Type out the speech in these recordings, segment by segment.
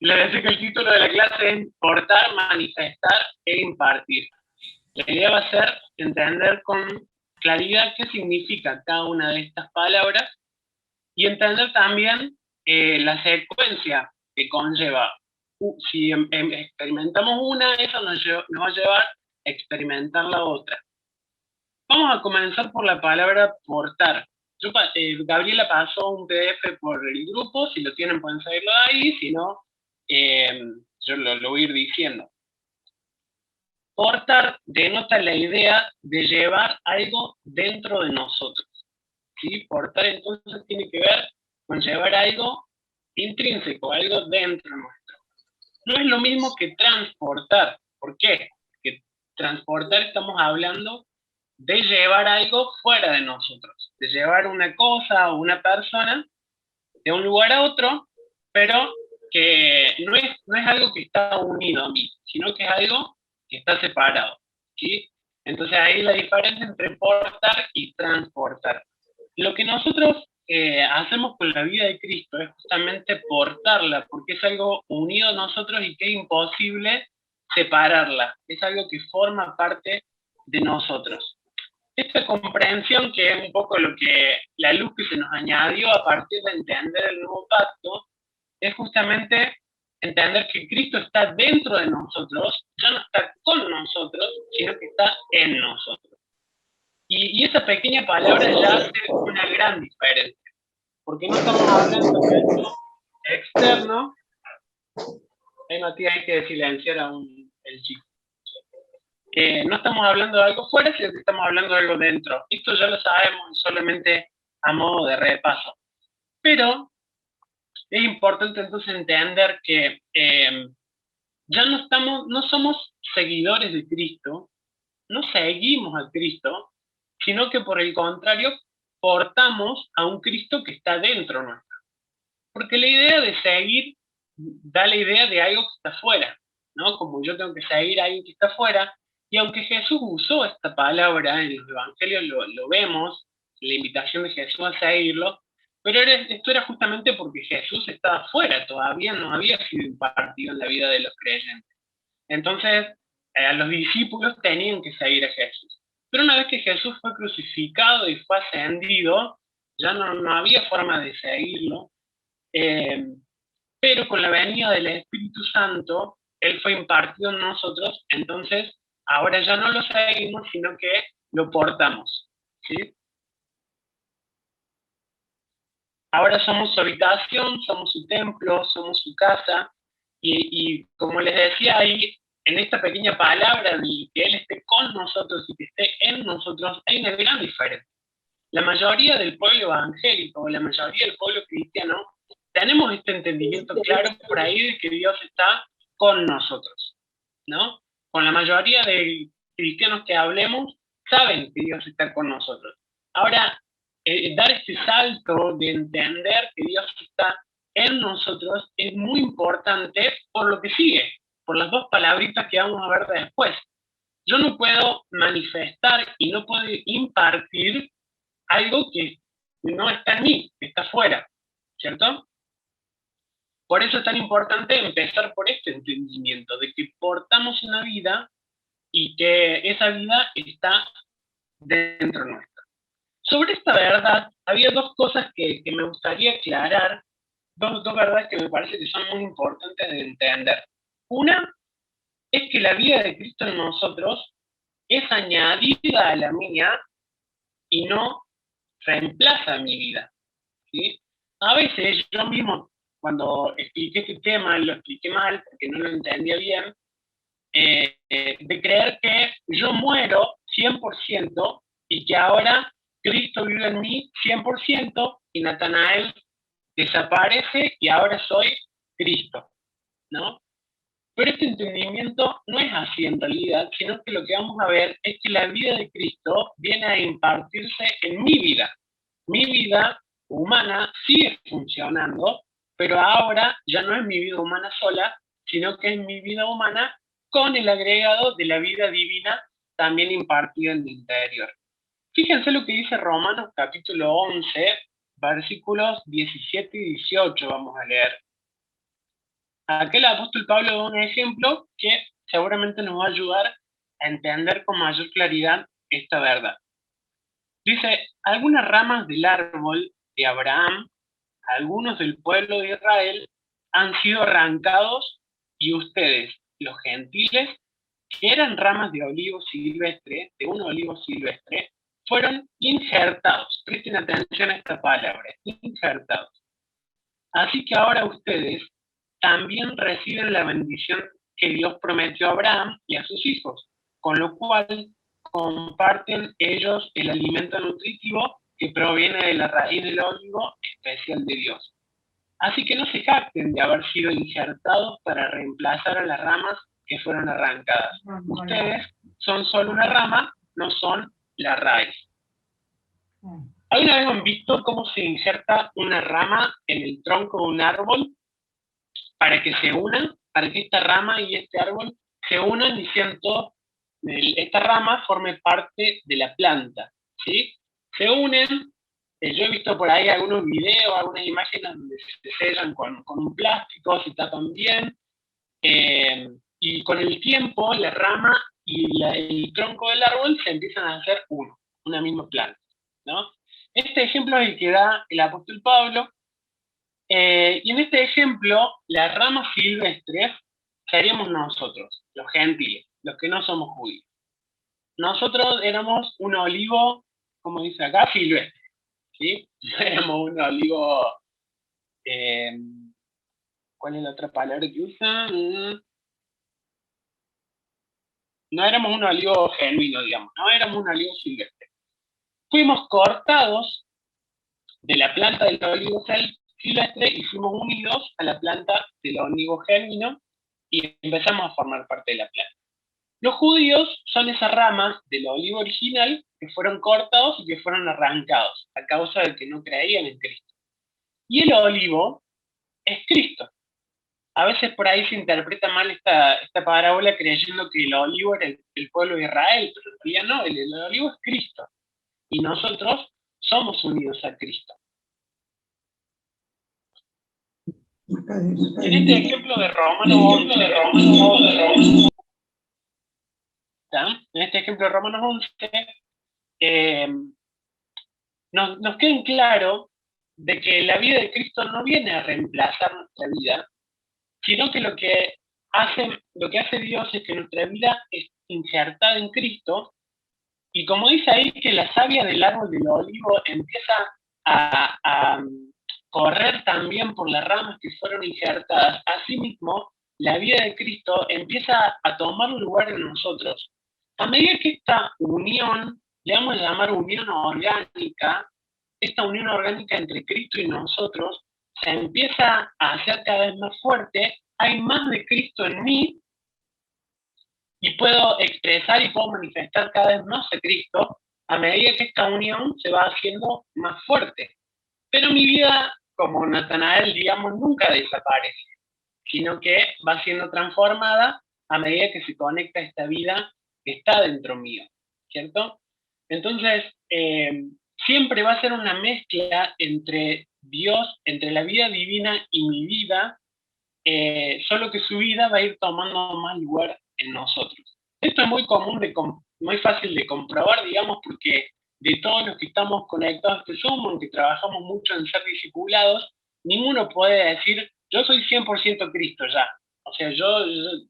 Les decía que el título de la clase es portar, manifestar e impartir. La idea va a ser entender con claridad qué significa cada una de estas palabras y entender también la secuencia que conlleva. Si experimentamos una, eso nos va a llevar a experimentar la otra. Vamos a comenzar por la palabra portar. Gabriela pasó un PDF por el grupo, si lo tienen pueden seguirlo ahí, si no, yo lo voy a ir diciendo. Portar denota la idea de llevar algo dentro de nosotros. ¿Sí? Portar entonces tiene que ver con llevar algo intrínseco, algo dentro nuestro. No es lo mismo que transportar. ¿Por qué? Porque transportar estamos hablando de llevar algo fuera de nosotros, de llevar una cosa o una persona de un lugar a otro, pero que no es algo que está unido a mí, sino que es algo que está separado. ¿Sí? Entonces ahí la diferencia entre portar y transportar. Lo que nosotros hacemos con la vida de Cristo es justamente portarla, porque es algo unido a nosotros y que es imposible separarla. Es algo que forma parte de nosotros. Esta comprensión, que es un poco la luz que se nos añadió a partir de entender el nuevo pacto, es justamente entender que Cristo está dentro de nosotros, ya no está con nosotros, sino que está en nosotros. Y esa pequeña palabra ya hace una gran diferencia, porque no estamos hablando de algo externo. Matías, hay que silenciar el chico. No estamos hablando de algo fuera, sino que estamos hablando de algo dentro. Esto ya lo sabemos solamente a modo de repaso. Pero es importante entonces entender que ya no somos seguidores de Cristo, no seguimos a Cristo, sino que por el contrario, portamos a un Cristo que está dentro nuestro. Porque la idea de seguir da la idea de algo que está fuera, ¿no? Como yo tengo que seguir a alguien que está fuera, y aunque Jesús usó esta palabra en los evangelios, lo vemos, la invitación de Jesús a seguirlo, pero esto era justamente porque Jesús estaba fuera, todavía no había sido impartido en la vida de los creyentes. Entonces, a los discípulos tenían que seguir a Jesús. Pero una vez que Jesús fue crucificado y fue ascendido, ya no había forma de seguirlo, pero con la venida del Espíritu Santo, Él fue impartido en nosotros, entonces ahora ya no lo seguimos, sino que lo portamos. ¿Sí? Ahora somos su habitación, somos su templo, somos su casa, y como les decía ahí, en esta pequeña palabra de que Él esté con nosotros y que esté en nosotros, hay una gran diferencia. La mayoría del pueblo evangélico, la mayoría del pueblo cristiano, tenemos este entendimiento claro por ahí de que Dios está con nosotros, ¿no? Con la mayoría de cristianos que hablemos, saben que Dios está con nosotros. Ahora, dar este salto de entender que Dios está en nosotros es muy importante por lo que sigue, por las dos palabritas que vamos a ver después. Yo no puedo manifestar y no puedo impartir algo que no está en mí, que está fuera, ¿cierto? Por eso es tan importante empezar por este entendimiento, de que portamos una vida y que esa vida está dentro nuestra. Sobre esta verdad, había dos cosas que me gustaría aclarar, dos verdades que me parece que son muy importantes de entender. Una es que la vida de Cristo en nosotros es añadida a la mía y no reemplaza mi vida. ¿Sí? A veces yo mismo, cuando expliqué este tema, lo expliqué mal porque no lo entendía bien, de creer que yo muero 100% y que ahora Cristo vive en mí 100% y Natanael desaparece y ahora soy Cristo, ¿no? Pero este entendimiento no es así en realidad, sino que lo que vamos a ver es que la vida de Cristo viene a impartirse en mi vida. Mi vida humana sigue funcionando, pero ahora ya no es mi vida humana sola, sino que es mi vida humana con el agregado de la vida divina también impartida en mi interior. Fíjense lo que dice Romanos capítulo 11, versículos 17 y 18, vamos a leer. Aquel apóstol Pablo da un ejemplo que seguramente nos va a ayudar a entender con mayor claridad esta verdad. Dice, algunas ramas del árbol de Abraham, algunos del pueblo de Israel, han sido arrancados y ustedes, los gentiles, que eran ramas de olivo silvestre, de un olivo silvestre, fueron injertados. Presten atención a esta palabra, injertados. Así que ahora ustedes también reciben la bendición que Dios prometió a Abraham y a sus hijos, con lo cual comparten ellos el alimento nutritivo que proviene de la raíz del olivo especial de Dios. Así que no se jacten de haber sido injertados para reemplazar a las ramas que fueron arrancadas. Ustedes son solo una rama, no son la raíz. ¿Alguna vez han visto cómo se injerta una rama en el tronco de un árbol para que se unan, para que esta rama y este árbol se unan y sean todos, esta rama forme parte de la planta, ¿sí? Se unen, yo he visto por ahí algunos videos, algunas imágenes donde se sellan con un plástico, se tapan bien, y con el tiempo la rama y el tronco del árbol se empiezan a hacer uno, una misma planta, ¿no? Este ejemplo es el que da el apóstol Pablo, y en este ejemplo, las ramas silvestres seríamos nosotros, los gentiles, los que no somos judíos. Nosotros éramos un olivo, como dice acá, silvestre, ¿sí? No éramos un olivo, ¿cuál es la otra palabra que usa? No éramos un olivo genuino, digamos, no éramos un olivo silvestre. Fuimos cortados de la planta del olivo silvestre y fuimos unidos a la planta del olivo genuino y empezamos a formar parte de la planta. Los judíos son esas ramas del olivo original que fueron cortados y que fueron arrancados a causa de que no creían en Cristo. Y el olivo es Cristo. A veces por ahí se interpreta mal esta parábola creyendo que el olivo era el pueblo de Israel, pero en realidad no, el olivo es Cristo. Y nosotros somos unidos a Cristo. En este ejemplo de Romanos 11, en este ejemplo de Romanos 11, nos queda en claro de que la vida de Cristo no viene a reemplazar nuestra vida, sino que lo que hace Dios es que nuestra vida es insertada en Cristo, y como dice ahí que la savia del árbol del olivo empieza a correr también por las ramas que fueron injertadas, asimismo, la vida de Cristo empieza a tomar lugar en nosotros. A medida que esta unión, le vamos a llamar unión orgánica, esta unión orgánica entre Cristo y nosotros se empieza a hacer cada vez más fuerte, hay más de Cristo en mí y puedo expresar y puedo manifestar cada vez más a Cristo a medida que esta unión se va haciendo más fuerte. Pero mi vida, como Natanael, digamos, nunca desaparece, sino que va siendo transformada a medida que se conecta esta vida que está dentro mío, ¿cierto? Entonces, siempre va a ser una mezcla entre Dios, entre la vida divina y mi vida, solo que su vida va a ir tomando más lugar en nosotros. Esto es muy común, muy fácil de comprobar, digamos, porque de todos los que estamos conectados a este Zoom, aunque trabajamos mucho en ser discipulados, ninguno puede decir, yo soy 100% Cristo ya. O sea,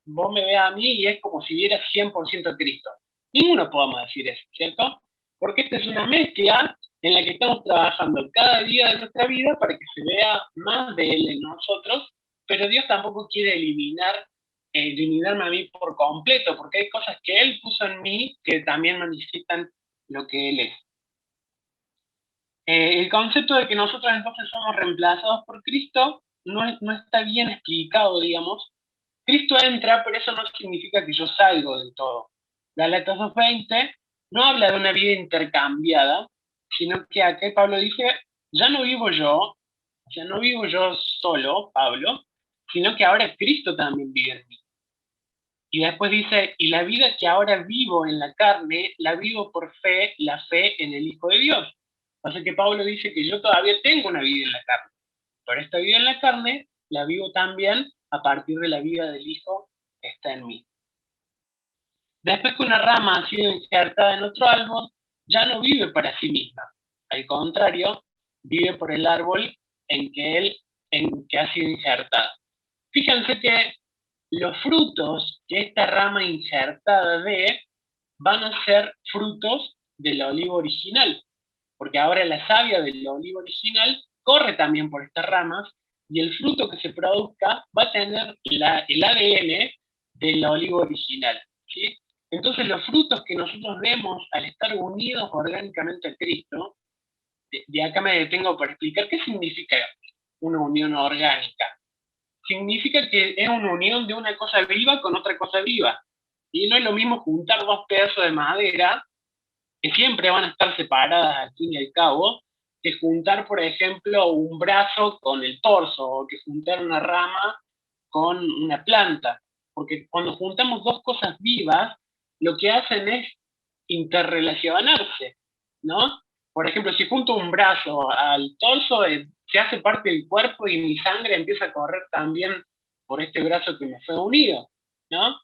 vos me veas a mí y es como si viera 100% Cristo. Ninguno podemos decir eso, ¿cierto? Porque esta es una mezcla en la que estamos trabajando cada día de nuestra vida para que se vea más de Él en nosotros, pero Dios tampoco quiere eliminarme a mí por completo, porque hay cosas que Él puso en mí que también manifiestan lo que Él es. El concepto de que nosotros entonces somos reemplazados por Cristo no está bien explicado, digamos. Cristo entra, pero eso no significa que yo salgo del todo. Gálatas 2:20 no habla de una vida intercambiada, sino que aquí Pablo dice, ya no vivo yo solo, Pablo, sino que ahora Cristo también vive en mí. Y después dice, y la vida que ahora vivo en la carne, la vivo por fe, la fe en el Hijo de Dios. O sea que Pablo dice que yo todavía tengo una vida en la carne, pero esta vida en la carne la vivo también a partir de la vida del Hijo está en mí. Después que una rama ha sido injertada en otro árbol, ya no vive para sí misma. Al contrario, vive por el árbol en que ha sido injertada. Fíjense que los frutos que esta rama injertada dé van a ser frutos del olivo original, porque ahora la savia del olivo original corre también por estas ramas y el fruto que se produzca va a tener el ADN del olivo original, ¿sí? Entonces los frutos que nosotros vemos al estar unidos orgánicamente a Cristo, de acá me detengo para explicar qué significa una unión orgánica. Significa que es una unión de una cosa viva con otra cosa viva. Y no es lo mismo juntar dos pedazos de madera, que siempre van a estar separadas al fin y al cabo, que juntar, por ejemplo, un brazo con el torso, o que juntar una rama con una planta. Porque cuando juntamos dos cosas vivas, lo que hacen es interrelacionarse, ¿no? Por ejemplo, si junto un brazo al torso, se hace parte del cuerpo y mi sangre empieza a correr también por este brazo que me fue unido, ¿no?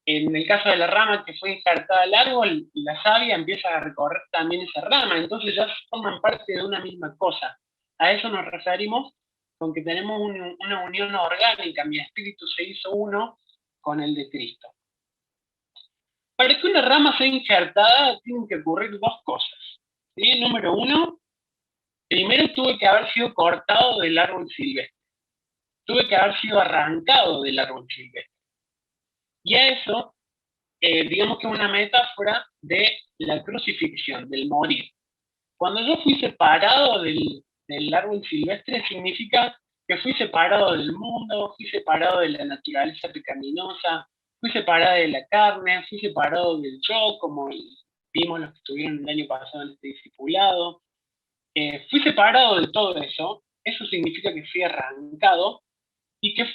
En el caso de la rama que fue injertada al árbol, la savia empieza a recorrer también esa rama, entonces ya forman parte de una misma cosa. A eso nos referimos con que tenemos una unión orgánica, mi espíritu se hizo uno con el de Cristo. Para que una rama sea injertada tienen que ocurrir dos cosas. ¿Sí? Número uno, primero tuve que haber sido cortado del árbol silvestre. Tuve que haber sido arrancado del árbol silvestre. Y a eso, digamos que es una metáfora de la crucifixión, del morir. Cuando yo fui separado del árbol silvestre, significa que fui separado del mundo, fui separado de la naturaleza pecaminosa, fui separado de la carne, fui separado del yo, como vimos los que estuvieron el año pasado en este discipulado. Fui separado de todo eso, eso significa que fui arrancado, y que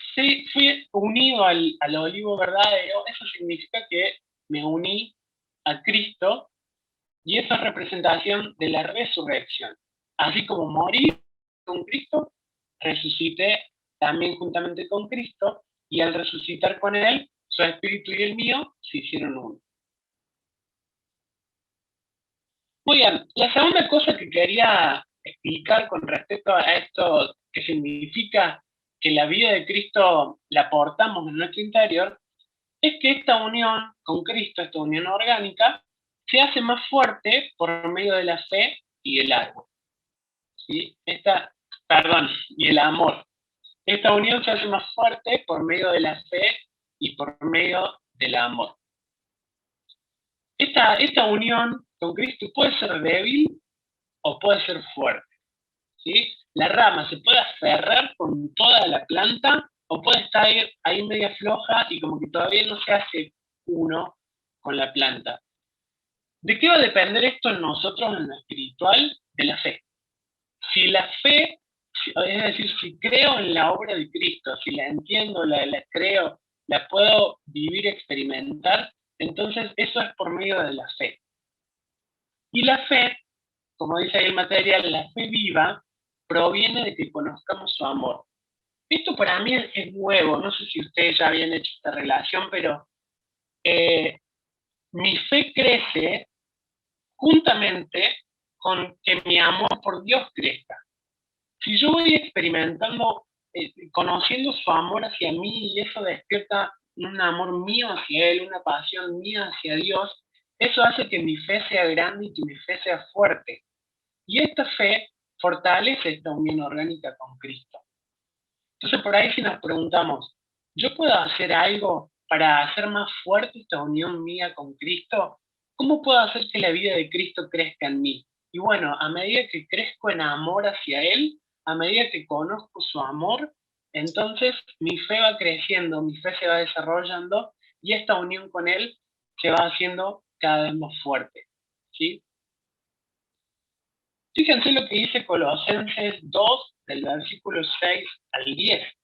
fui unido al olivo verdadero, eso significa que me uní a Cristo, y esa es representación de la resurrección. Así como morí con Cristo, resucité también juntamente con Cristo, y al resucitar con Él, su espíritu y el mío se hicieron uno. Muy bien, la segunda cosa que quería explicar con respecto a esto que significa que la vida de Cristo la aportamos en nuestro interior, es que esta unión con Cristo, esta unión orgánica, se hace más fuerte por medio de la fe y el árbol. ¿Sí? Y el amor. Esta unión se hace más fuerte por medio de la fe y por medio del amor. Esta unión con Cristo puede ser débil o puede ser fuerte. ¿Sí? La rama se puede aferrar con toda la planta o puede estar ahí media floja y como que todavía no se hace uno con la planta. ¿De qué va a depender esto en nosotros en lo espiritual? De la fe. Si la fe, es decir, si creo en la obra de Cristo, si la entiendo, la creo, la puedo vivir, experimentar, entonces eso es por medio de la fe. Y la fe, como dice ahí el material, la fe viva proviene de que conozcamos su amor. Esto para mí es nuevo, no sé si ustedes ya habían hecho esta relación, pero mi fe crece juntamente con que mi amor por Dios crezca. Si yo voy experimentando, conociendo su amor hacia mí y eso despierta un amor mío hacia Él, una pasión mía hacia Dios, eso hace que mi fe sea grande y que mi fe sea fuerte. Y esta fe fortalece esta unión orgánica con Cristo. Entonces por ahí si nos preguntamos, ¿yo puedo hacer algo para hacer más fuerte esta unión mía con Cristo? ¿Cómo puedo hacer que la vida de Cristo crezca en mí? Y bueno, a medida que crezco en amor hacia Él, a medida que conozco su amor, entonces mi fe va creciendo, mi fe se va desarrollando y esta unión con Él se va haciendo cada vez más fuerte. ¿Sí? Fíjense lo que dice Colosenses 2, del versículo 6 al 10.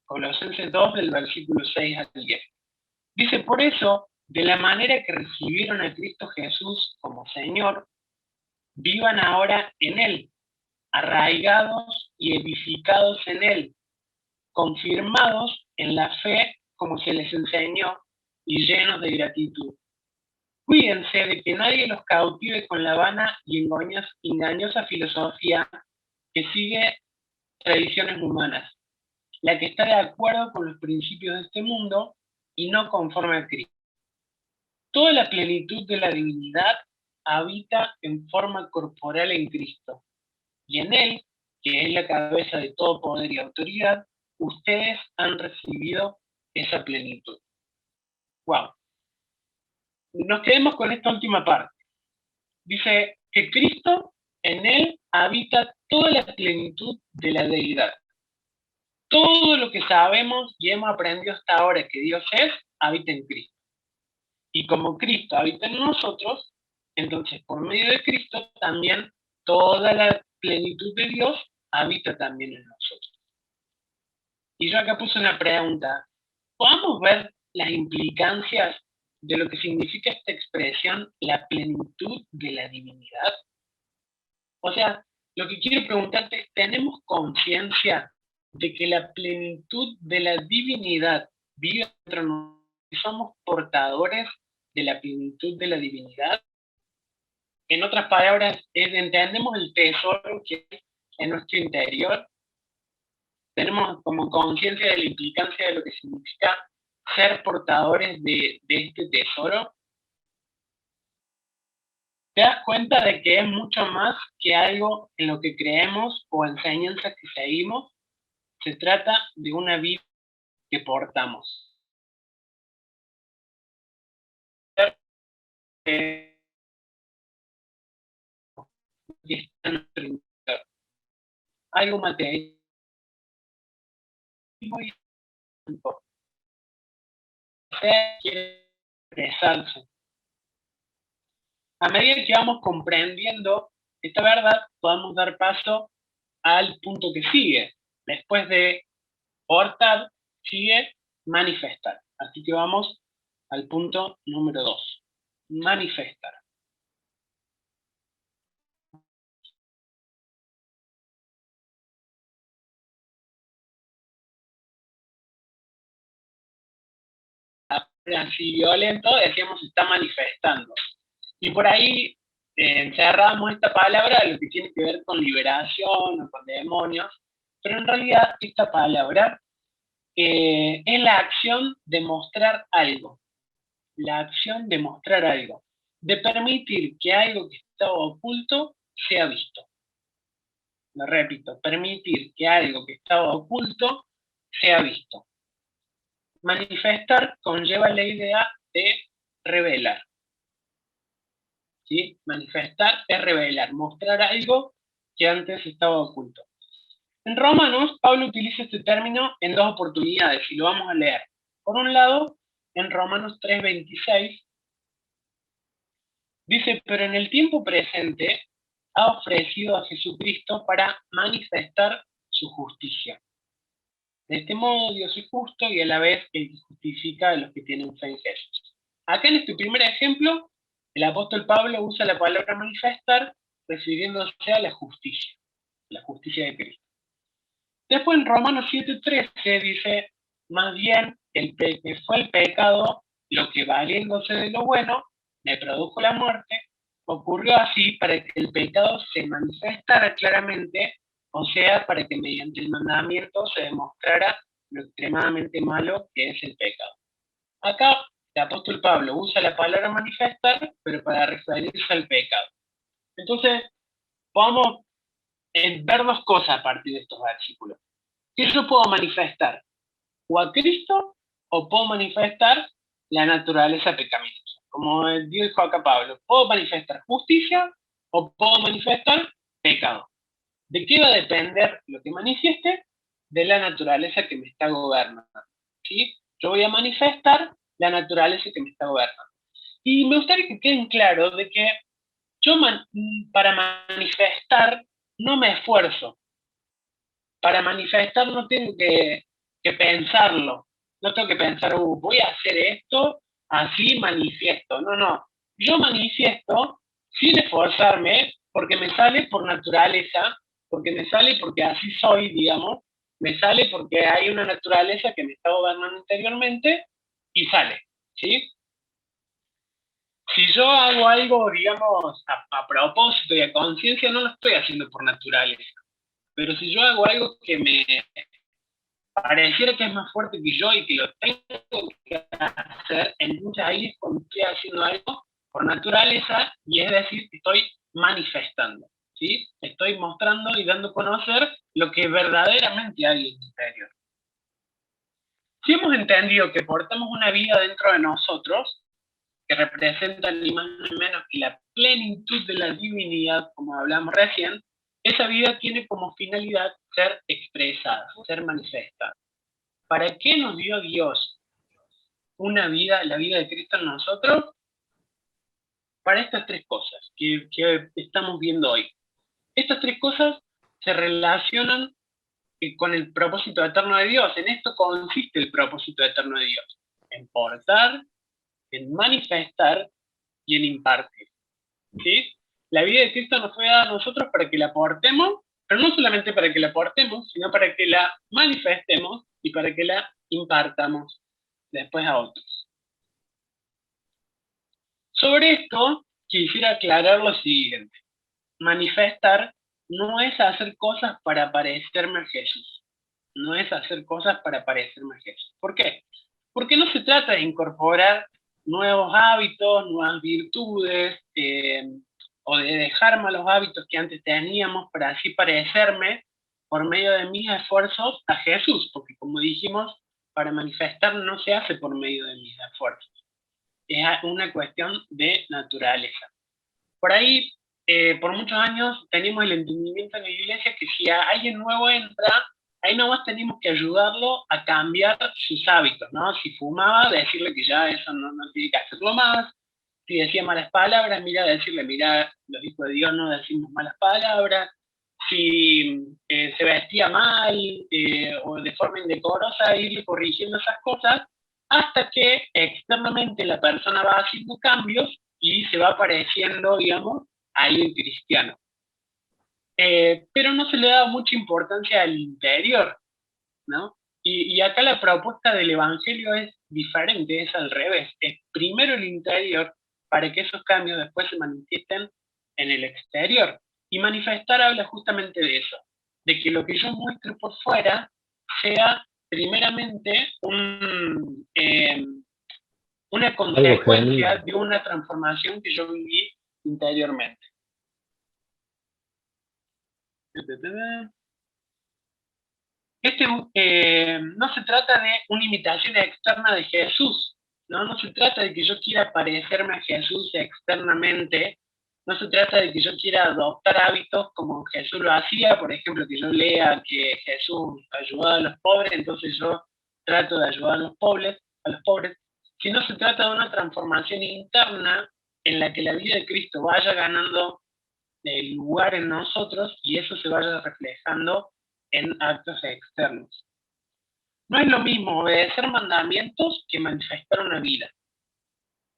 Colosenses 2, del versículo 6 al 10. Dice, por eso, de la manera que recibieron a Cristo Jesús como Señor, vivan ahora en Él, arraigados y edificados en Él, confirmados en la fe como se les enseñó y llenos de gratitud. Cuídense de que nadie los cautive con la vana y engañosa filosofía que sigue tradiciones humanas, la que está de acuerdo con los principios de este mundo y no conforme a Cristo. Toda la plenitud de la divinidad habita en forma corporal en Cristo, y en Él, que es la cabeza de todo poder y autoridad, ustedes han recibido esa plenitud. Wow. Nos quedemos con esta última parte. Dice que Cristo, en Él habita toda la plenitud de la deidad. Todo lo que sabemos y hemos aprendido hasta ahora que Dios es, habita en Cristo. Y como Cristo habita en nosotros, entonces por medio de Cristo también toda la plenitud de Dios habita también en nosotros. Y yo acá puse una pregunta. ¿Podemos ver las implicancias de lo que significa esta expresión, la plenitud de la divinidad? O sea, lo que quiero preguntarte es, ¿tenemos conciencia de que la plenitud de la divinidad vive dentro de nosotros y somos portadores de la plenitud de la divinidad? En otras palabras, entendemos el tesoro que hay en nuestro interior, tenemos como conciencia de la implicancia de lo que significa ser portadores de este tesoro. Te das cuenta de que es mucho más que algo en lo que creemos o enseñanzas que seguimos. Se trata de una vida que portamos. Algo material muy importante. Quiere expresarse. A medida que vamos comprendiendo esta verdad, podemos dar paso al punto que sigue. Después de portar, sigue manifestar. Así que vamos al punto número 2. Manifestar. Así violento, decíamos está manifestando. Y por ahí encerramos esta palabra lo que tiene que ver con liberación o con demonios, pero en realidad esta palabra es la acción de mostrar algo, la acción de mostrar algo, de permitir que algo que estaba oculto sea visto. Lo repito, permitir que algo que estaba oculto sea visto. Manifestar conlleva la idea de revelar. ¿Sí? Manifestar es revelar, mostrar algo que antes estaba oculto. En Romanos, Pablo utiliza este término en dos oportunidades y lo vamos a leer. Por un lado, en Romanos 3:26, dice, pero en el tiempo presente ha ofrecido a Jesucristo para manifestar su justicia. De este modo Dios es justo y a la vez el que justifica a los que tienen fe en Jesús. Acá en este primer ejemplo, el apóstol Pablo usa la palabra manifestar refiriéndose a la justicia de Cristo. Después en Romanos 7:13 dice, más bien que fue el pecado lo que valiéndose de lo bueno me produjo la muerte, ocurrió así para que el pecado se manifestara claramente, o sea, para que mediante el mandamiento se demostrara lo extremadamente malo que es el pecado. Acá el apóstol Pablo usa la palabra manifestar, pero para referirse al pecado. Entonces, vamos a ver dos cosas a partir de estos versículos. ¿Qué yo puedo manifestar? ¿O a Cristo o puedo manifestar la naturaleza pecaminosa? Como dijo acá Pablo, ¿puedo manifestar justicia o puedo manifestar pecado? ¿De qué va a depender lo que manifieste? De la naturaleza que me está gobernando. ¿Sí? Yo voy a manifestar la naturaleza que me está gobernando. Y me gustaría que queden claros de que yo para manifestar no me esfuerzo. Para manifestar no tengo que pensarlo. No tengo que pensar, voy a hacer esto, así manifiesto. No. Yo manifiesto sin esforzarme porque me sale por naturaleza, porque me sale porque así soy, digamos, me sale porque hay una naturaleza que me está gobernando interiormente y sale, ¿sí? Si yo hago algo, digamos, a propósito y a conciencia, no lo estoy haciendo por naturaleza. Pero si yo hago algo que me pareciera que es más fuerte que yo y que lo tengo que hacer, entonces ahí es cuando estoy haciendo algo por naturaleza y es decir, estoy manifestando, ¿sí? Estoy mostrando y dando a conocer lo que verdaderamente hay en el interior. Si hemos entendido que portamos una vida dentro de nosotros, que representa ni más ni menos que la plenitud de la divinidad, como hablamos recién, esa vida tiene como finalidad ser expresada, ser manifestada. ¿Para qué nos dio Dios una vida, la vida de Cristo en nosotros? Para estas tres cosas que estamos viendo hoy. Estas tres cosas se relacionan con el propósito eterno de Dios. En esto consiste el propósito eterno de Dios. En portar, en manifestar y en impartir. ¿Sí? La vida de Cristo nos fue dada a nosotros para que la portemos, pero no solamente para que la portemos, sino para que la manifestemos y para que la impartamos después a otros. Sobre esto, quisiera aclarar lo siguiente. Manifestar no es hacer cosas para parecerme a Jesús. No es hacer cosas para parecerme a Jesús. ¿Por qué? Porque no se trata de incorporar nuevos hábitos, nuevas virtudes, o de dejar malos hábitos que antes teníamos para así parecerme por medio de mis esfuerzos a Jesús, porque como dijimos, para manifestar no se hace por medio de mis esfuerzos, es una cuestión de naturaleza. Por ahí, por muchos años, teníamos el entendimiento en la iglesia que si alguien nuevo entra, ahí nomás tenemos que ayudarlo a cambiar sus hábitos, ¿no? Si fumaba, decirle que ya eso no tiene que hacerlo más. Si decía malas palabras, decirle, mira, los hijos de Dios no decimos malas palabras. Si se vestía mal o de forma indecorosa, irle corrigiendo esas cosas, hasta que externamente la persona va haciendo cambios y se va pareciendo, digamos, a alguien cristiano. Pero no se le da mucha importancia al interior, ¿no? Y acá la propuesta del Evangelio es diferente, es al revés. Es primero el interior para que esos cambios después se manifiesten en el exterior. Y manifestar habla justamente de eso, de que lo que yo muestro por fuera sea primeramente una consecuencia de una transformación que yo viví interiormente. No se trata de una imitación externa de Jesús, ¿no? Se trata de que yo quiera parecerme a Jesús externamente, no se trata de que yo quiera adoptar hábitos como Jesús lo hacía, por ejemplo, que yo lea que Jesús ayudaba a los pobres, entonces yo trato de ayudar a los pobres, sino se trata de una transformación interna en la que la vida de Cristo vaya ganando el lugar en nosotros y eso se vaya reflejando en actos externos. No es lo mismo obedecer mandamientos que manifestar una vida.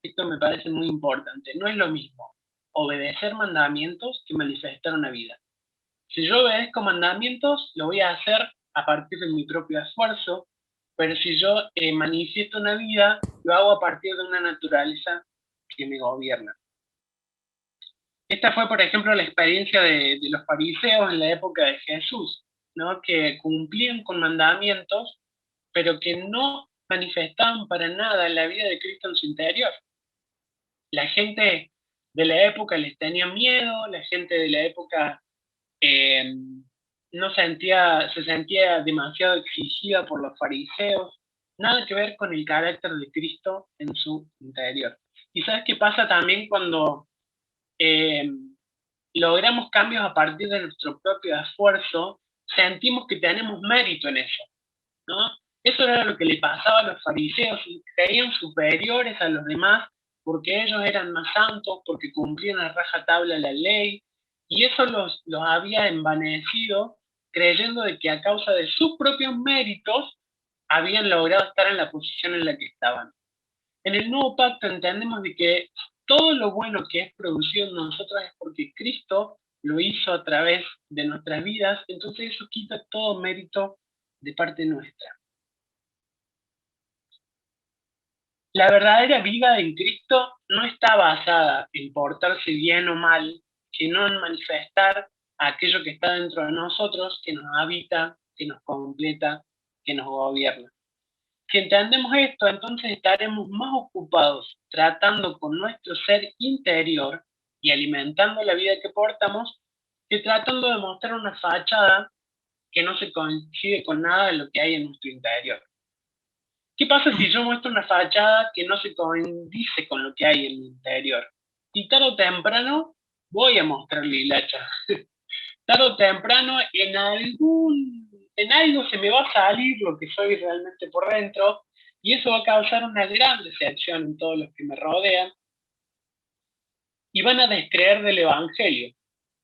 Esto me parece muy importante. No es lo mismo obedecer mandamientos que manifestar una vida. Si yo obedezco mandamientos, lo voy a hacer a partir de mi propio esfuerzo, pero si yo manifiesto una vida, lo hago a partir de una naturaleza que me gobierna. Esta fue, por ejemplo, la experiencia de los fariseos en la época de Jesús, ¿no? Que cumplían con mandamientos, pero que no manifestaban para nada en la vida de Cristo en su interior. La gente de la época les tenía miedo, la gente de la época no se sentía demasiado exigida por los fariseos, nada que ver con el carácter de Cristo en su interior. ¿Y sabes qué pasa también cuando logramos cambios a partir de nuestro propio esfuerzo? Sentimos que tenemos mérito en eso, ¿no? Eso era lo que le pasaba a los fariseos, y creían superiores a los demás porque ellos eran más santos, porque cumplían a rajatabla la ley, y eso los había envanecido, creyendo de que a causa de sus propios méritos habían logrado estar en la posición en la que estaban. En el nuevo pacto entendemos de que todo lo bueno que es producido en nosotros es porque Cristo lo hizo a través de nuestras vidas, entonces eso quita todo mérito de parte nuestra. La verdadera vida en Cristo no está basada en portarse bien o mal, sino en manifestar aquello que está dentro de nosotros, que nos habita, que nos completa, que nos gobierna. Si entendemos esto, entonces estaremos más ocupados tratando con nuestro ser interior y alimentando la vida que portamos, que tratando de mostrar una fachada que no se coincide con nada de lo que hay en nuestro interior. ¿Qué pasa si yo muestro una fachada que no se condice con lo que hay en mi interior? Y tarde o temprano voy a mostrar la hilacha. Tarde o temprano en algo se me va a salir lo que soy realmente por dentro, y eso va a causar una gran decepción en todos los que me rodean y van a descreer del Evangelio,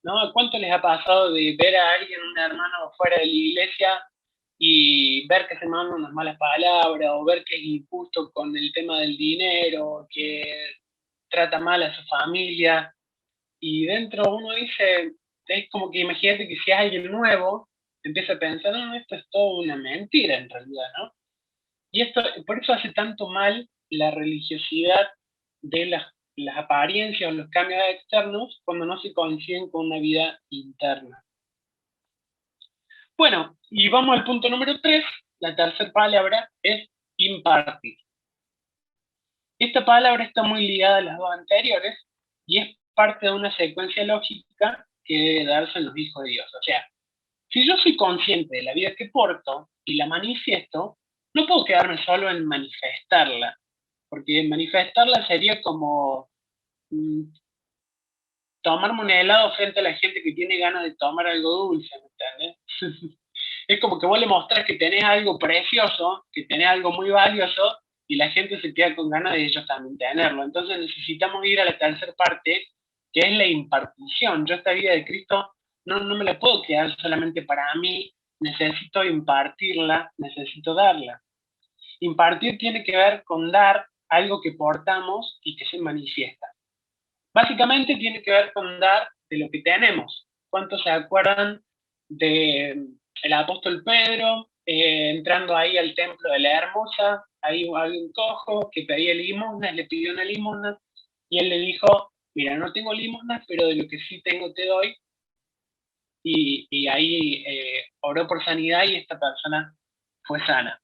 ¿no? ¿Cuánto les ha pasado de ver a alguien, un hermano fuera de la iglesia, y ver que se manda unas malas palabras, o ver que es injusto con el tema del dinero, que trata mal a su familia, y dentro uno dice, es como que imagínate que si es alguien nuevo, empieza a pensar, no, esto es todo una mentira en realidad, ¿no? Y esto, por eso hace tanto mal la religiosidad de las apariencias o los cambios externos cuando no se coinciden con una vida interna. Bueno, y vamos al punto número 3. La tercera palabra es impartir. Esta palabra está muy ligada a las dos anteriores y es parte de una secuencia lógica que debe darse en los hijos de Dios. O sea, si yo soy consciente de la vida que porto y la manifiesto, no puedo quedarme solo en manifestarla, porque manifestarla sería como mm, tomarme un helado frente a la gente que tiene ganas de tomar algo dulce, ¿me entiendes? Es como que vos le mostrás que tenés algo precioso, que tenés algo muy valioso, y la gente se queda con ganas de ellos también tenerlo. Entonces necesitamos ir a la tercera parte, que es la impartición. Yo esta vida de Cristo no me la puedo quedar solamente para mí, necesito impartirla, necesito darla. Impartir tiene que ver con dar algo que portamos y que se manifiesta. Básicamente tiene que ver con dar de lo que tenemos. ¿Cuántos se acuerdan de el apóstol Pedro entrando ahí al templo de la Hermosa? Ahí había un cojo que pedía limosnas, le pidió una limosna y él le dijo, mira, no tengo limosnas, pero de lo que sí tengo te doy. Y ahí oró por sanidad y esta persona fue sana.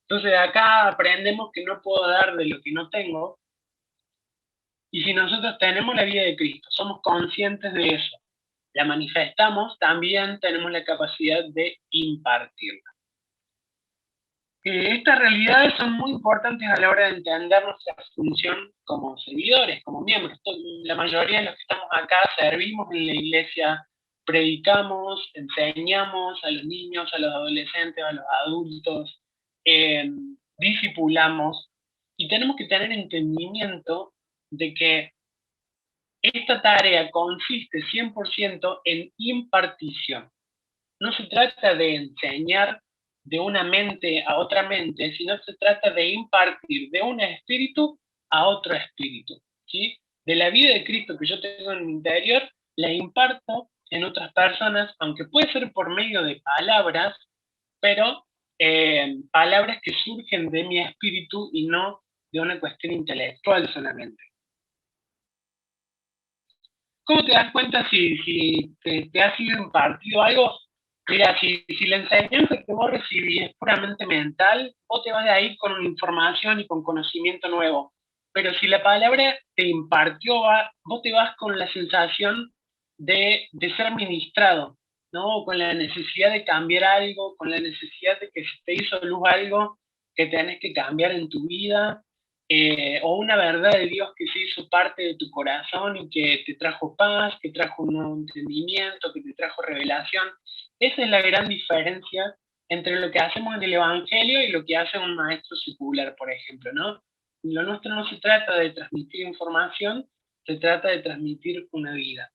Entonces acá aprendemos que no puedo dar de lo que no tengo, y si nosotros tenemos la vida de Cristo, somos conscientes de eso, la manifestamos, también tenemos la capacidad de impartirla. Estas realidades son muy importantes a la hora de entender nuestra función como seguidores, como miembros. La mayoría de los que estamos acá servimos en la iglesia, predicamos, enseñamos a los niños, a los adolescentes, a los adultos, discipulamos, y tenemos que tener entendimiento de que esta tarea consiste 100% en impartición. No se trata de enseñar de una mente a otra mente, sino se trata de impartir de un espíritu a otro espíritu. ¿Sí? De la vida de Cristo que yo tengo en mi interior, la imparto en otras personas, aunque puede ser por medio de palabras, pero palabras que surgen de mi espíritu y no de una cuestión intelectual solamente. ¿Cómo te das cuenta si te ha sido impartido algo? Mira, si la enseñanza que vos recibís es puramente mental, vos te vas de ahí con información y con conocimiento nuevo. Pero si la palabra te impartió, vos te vas con la sensación de ser ministrado, ¿no? Con la necesidad de cambiar algo, con la necesidad de que se te hizo luz algo que tenés que cambiar en tu vida, o una verdad de Dios que se hizo parte de tu corazón y que te trajo paz, que trajo un nuevo entendimiento, que te trajo revelación. Esa es la gran diferencia entre lo que hacemos en el Evangelio y lo que hace un maestro secular, por ejemplo, ¿no? Lo nuestro no se trata de transmitir información, se trata de transmitir una vida.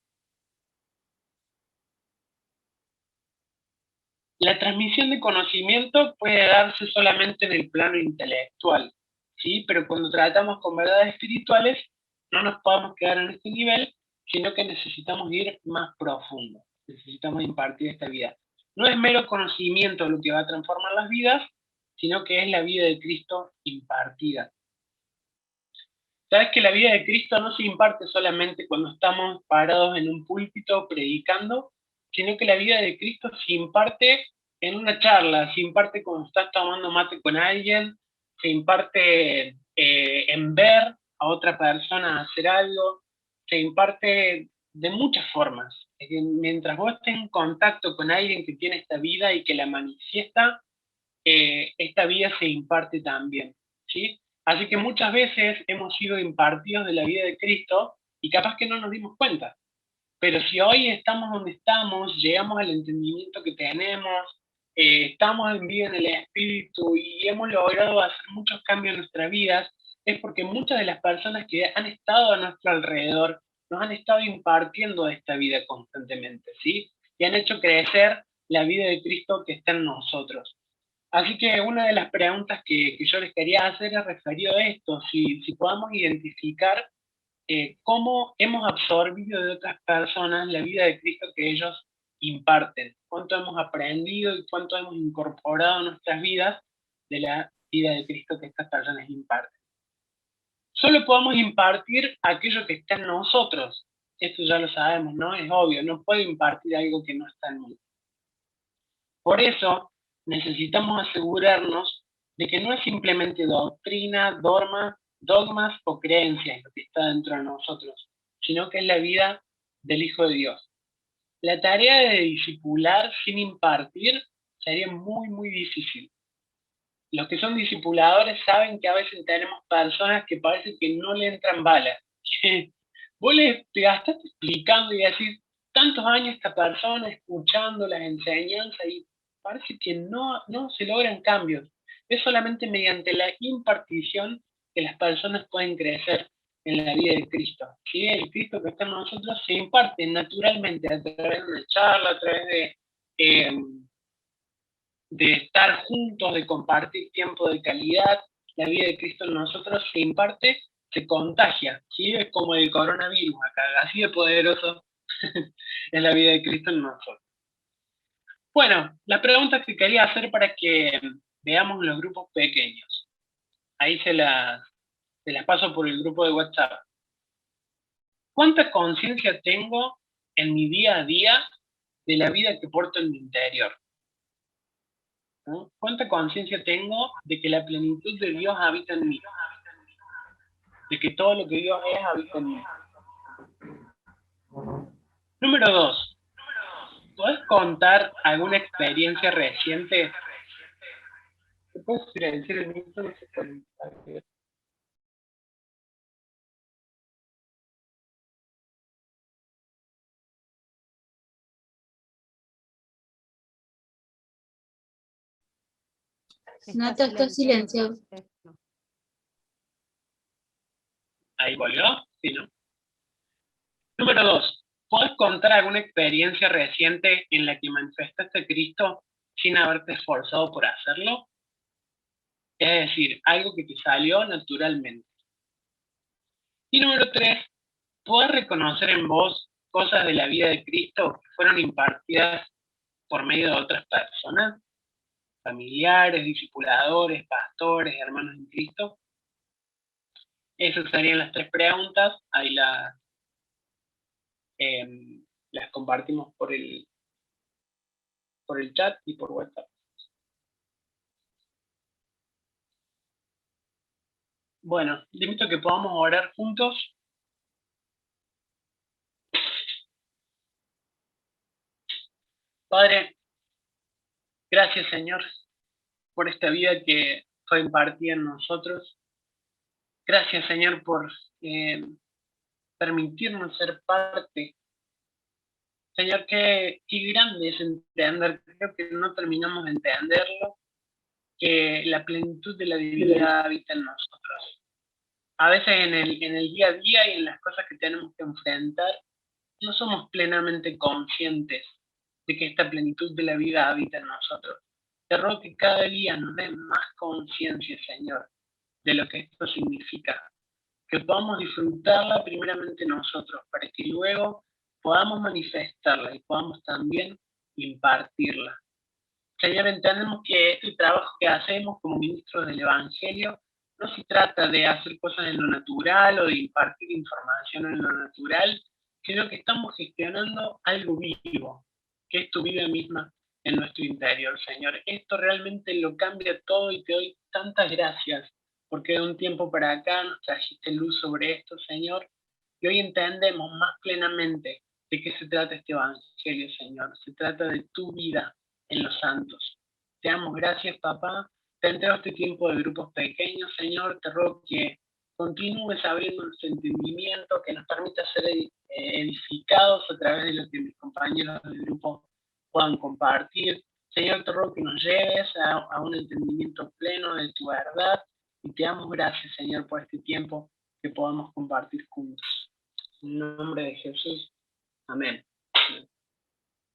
La transmisión de conocimiento puede darse solamente en el plano intelectual, ¿sí? Pero cuando tratamos con verdades espirituales, no nos podemos quedar en este nivel, sino que necesitamos ir más profundo, necesitamos impartir esta vida. No es mero conocimiento lo que va a transformar las vidas, sino que es la vida de Cristo impartida. Sabes que la vida de Cristo no se imparte solamente cuando estamos parados en un púlpito predicando, sino que la vida de Cristo se imparte en una charla, se imparte cuando estás tomando mate con alguien, se imparte en ver a otra persona hacer algo, se imparte de muchas formas. Mientras vos estés en contacto con alguien que tiene esta vida y que la manifiesta, esta vida se imparte también, ¿sí? Así que muchas veces hemos sido impartidos de la vida de Cristo y capaz que no nos dimos cuenta. Pero si hoy estamos donde estamos, llegamos al entendimiento que tenemos, estamos en vida en el Espíritu y hemos logrado hacer muchos cambios en nuestras vidas, es porque muchas de las personas que han estado a nuestro alrededor nos han estado impartiendo esta vida constantemente, ¿sí? Y han hecho crecer la vida de Cristo que está en nosotros. Así que una de las preguntas que yo les quería hacer es referido a esto, si podamos identificar cómo hemos absorbido de otras personas la vida de Cristo que ellos imparten, cuánto hemos aprendido y cuánto hemos incorporado en nuestras vidas de la vida de Cristo que estas personas imparten. Solo podemos impartir aquello que está en nosotros, esto ya lo sabemos, ¿no? Es obvio, no puedo impartir algo que no está en mí. Por eso necesitamos asegurarnos de que no es simplemente doctrina, dogmas o creencias lo que está dentro de nosotros, sino que es la vida del Hijo de Dios. La tarea de discipular sin impartir sería muy, muy difícil. Los que son discipuladores saben que a veces tenemos personas que parece que no le entran balas. Vos te gastaste explicando y decís tantos años a esta persona escuchando las enseñanzas y parece que no se logran cambios. Es solamente mediante la impartición que las personas pueden crecer en la vida de Cristo. ¿Sí? El Cristo que está en nosotros se imparte naturalmente a través de una charla, a través de estar juntos, de compartir tiempo de calidad. La vida de Cristo en nosotros se imparte, se contagia, ¿sí? Es como el coronavirus acá, así de poderoso es la vida de Cristo en nosotros. Bueno, la pregunta que quería hacer para que veamos los grupos pequeños, ahí se las paso por el grupo de WhatsApp. ¿Cuánta conciencia tengo en mi día a día de la vida que porto en mi interior? ¿No? ¿Cuánta conciencia tengo de que la plenitud de Dios habita en mí? De que todo lo que Dios es habita en mí. Número 2. ¿Puedes contar alguna experiencia reciente? ¿Te puedes silenciar el micro? No sé cuál. Nato, está silenciado. Ahí volvió, sí, ¿no? Número 2. ¿Puedes contar alguna experiencia reciente en la que manifestaste a Cristo sin haberte esforzado por hacerlo? Es decir, algo que te salió naturalmente. Y número 3. ¿Puedes reconocer en vos cosas de la vida de Cristo que fueron impartidas por medio de otras personas? Familiares, discipuladores, pastores, hermanos en Cristo. Esas serían las 3 preguntas. Ahí las compartimos por el chat y por WhatsApp. Bueno, te invito a que podamos orar juntos. Padre, gracias Señor por esta vida que fue impartida en nosotros. Gracias Señor por permitirnos ser parte. Señor, qué grande es entender, creo que no terminamos de entenderlo, que la plenitud de la divinidad habita en nosotros. A veces en el día a día y en las cosas que tenemos que enfrentar, no somos plenamente conscientes de que esta plenitud de la vida habita en nosotros. Te ruego que cada día nos dé más conciencia, Señor, de lo que esto significa. que podamos disfrutarla primeramente nosotros, para que luego podamos manifestarla y podamos también impartirla. Señor, entendemos que este trabajo que hacemos como ministros del Evangelio no se trata de hacer cosas en lo natural o de impartir información en lo natural, sino que estamos gestionando algo vivo, que es tu vida misma en nuestro interior, Señor. Esto realmente lo cambia todo y te doy tantas gracias, porque de un tiempo para acá nos trajiste luz sobre esto, Señor, y hoy entendemos más plenamente de qué se trata este Evangelio, Señor. Se trata de tu vida en los santos. Te damos gracias, papá. Te entrego este tiempo de grupos pequeños, Señor. Te ruego que continúes abriendo nuestro entendimiento, que nos permita ser edificados a través de lo que mis compañeros del grupo puedan compartir. Señor, te ruego que nos lleves a un entendimiento pleno de tu verdad y te damos gracias, Señor, por este tiempo que podamos compartir juntos. En nombre de Jesús. Amén.